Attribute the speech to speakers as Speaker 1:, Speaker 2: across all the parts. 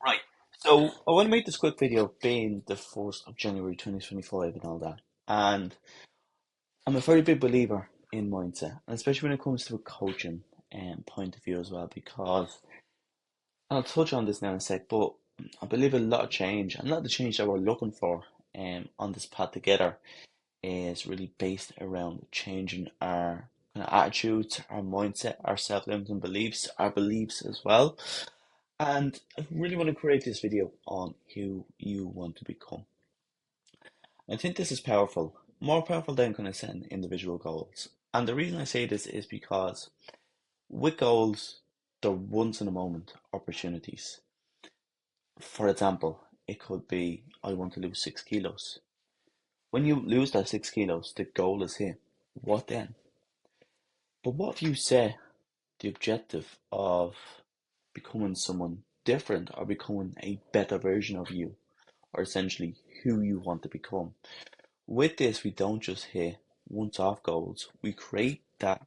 Speaker 1: Right. So I want to make this quick video being the 1st of January 2025 and all that. And I'm a very big believer in mindset, and especially when it comes to a coaching point of view as well, because and I'll touch on this now in a sec, but I believe a lot of change, and a lot of the change that we're looking for on this path together is really based around changing our kind of attitudes, our mindset, our self-limiting beliefs, our beliefs as well. And I really want to create this video on who you want to become. I think this is powerful, more powerful than kind of setting individual goals. And the reason I say this is because with goals, they're once in a moment opportunities. For example, it could be I want to lose 6 kilos. When you lose that 6 kilos, the goal is hit. What then? But what if you set the objective of becoming someone different or becoming a better version of you, or essentially who you want to become? With this, we don't just hit once off goals, we create that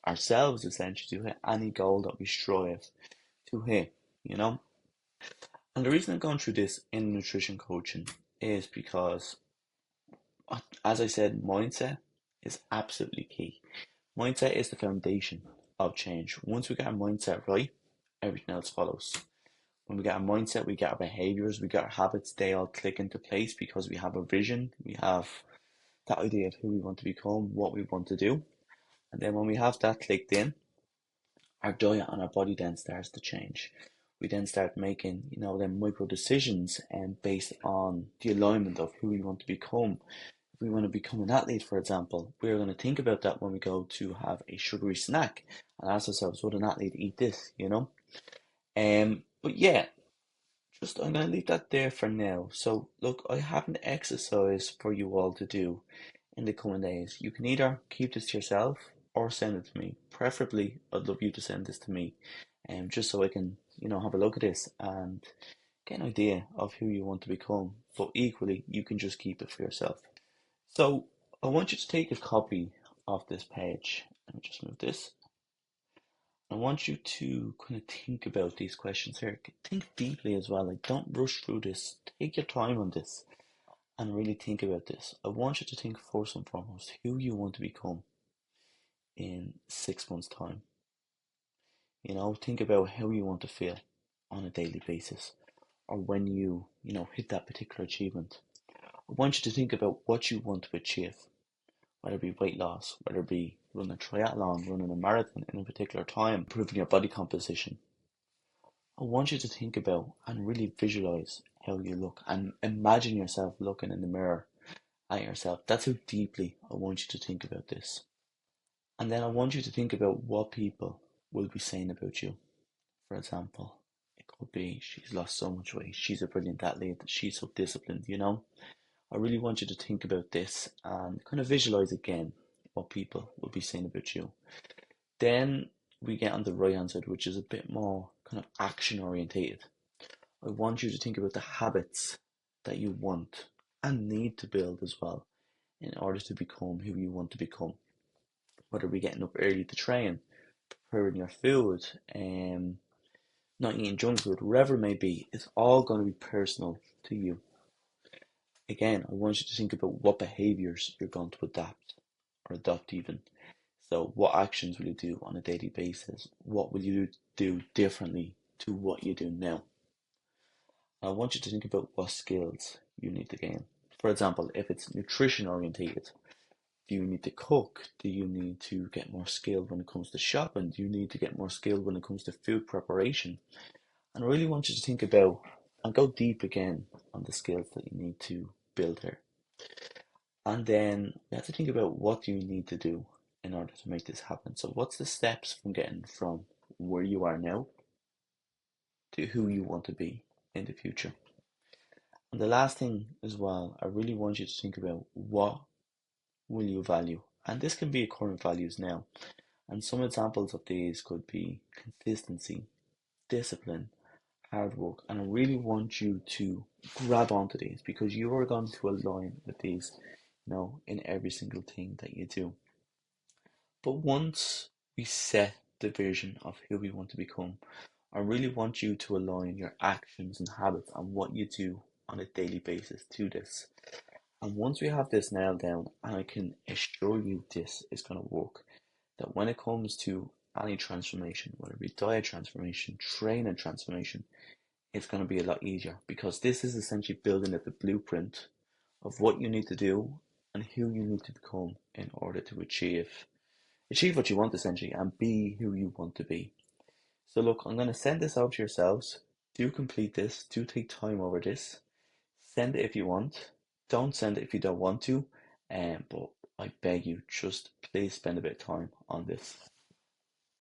Speaker 1: ourselves essentially to hit any goal that we strive to hit, you know? And the reason I'm going through this in nutrition coaching is because, as I said, mindset is absolutely key. Mindset is the foundation of change. Once we get our mindset right, everything else follows. When we get our mindset, we get our behaviors, we get our habits, they all click into place because we have a vision, we have that idea of who we want to become, what we want to do. And then when we have that clicked in, our diet and our body then starts to change. We then start making, them micro decisions and based on the alignment of who we want to become. If we want to become an athlete, for example, we're going to think about that when we go to have a sugary snack and ask ourselves, would an athlete eat this? But yeah, just I'm going to leave that there for now. So look, I have an exercise for you all to do in the coming days. You can either keep this to yourself or send it to me. Preferably, I'd love you to send this to me, just so I can, have a look at this and get an idea of who you want to become. But equally, you can just keep it for yourself. So I want you to take a copy of this page. Let me just move this. I want you to kind of think about these questions here. Think deeply as well. Like, don't rush through this. Take your time on this and really think about this. I want you to think first and foremost who you want to become in 6 months' time. Think about how you want to feel on a daily basis or when you hit that particular achievement. I want you to think about what you want to achieve, whether it be weight loss, whether it be running a triathlon, running a marathon in a particular time, improving your body composition. I want you to think about and really visualize how you look and imagine yourself looking in the mirror at yourself. That's how deeply I want you to think about this. And then I want you to think about what people will be saying about you. For example, it could be she's lost so much weight, she's a brilliant athlete, she's so disciplined. I really want you to think about this and kind of visualize again what people will be saying about you. Then we get on the right hand side, which is a bit more kind of action orientated. I want you to think about the habits that you want and need to build as well in order to become who you want to become. Whether we're getting up early to train, preparing your food, not eating junk food, whatever it may be, it's all going to be personal to you. Again, I want you to think about what behaviors you're going to adapt or adopt even. So, what actions will you do on a daily basis? What will you do differently to what you do now? I want you to think about what skills you need to gain. For example, if it's nutrition orientated, do you need to cook? Do you need to get more skilled when it comes to shopping? Do you need to get more skilled when it comes to food preparation? And I really want you to think about and go deep again on the skills that you need to build here. And then you have to think about what do you need to do in order to make this happen. So what's the steps from getting from where you are now to who you want to be in the future? And the last thing as well, I really want you to think about what will you value? And this can be current values now. And some examples of these could be consistency, discipline, hard work. And I really want you to grab onto these because you are going to align with these, in every single thing that you do. But once we set the vision of who we want to become, I really want you to align your actions and habits and what you do on a daily basis to this. And once we have this nailed down, and I can assure you this is going to work, that when it comes to any transformation, whether it be diet transformation, training transformation, it's going to be a lot easier because this is essentially building up the blueprint of what you need to do and who you need to become in order to achieve what you want essentially and be who you want to be. So look, I'm going to send this out to yourselves. Do complete this. Do take time over this. Send it if you want. Don't send it if you don't want to. But I beg you, just please spend a bit of time on this.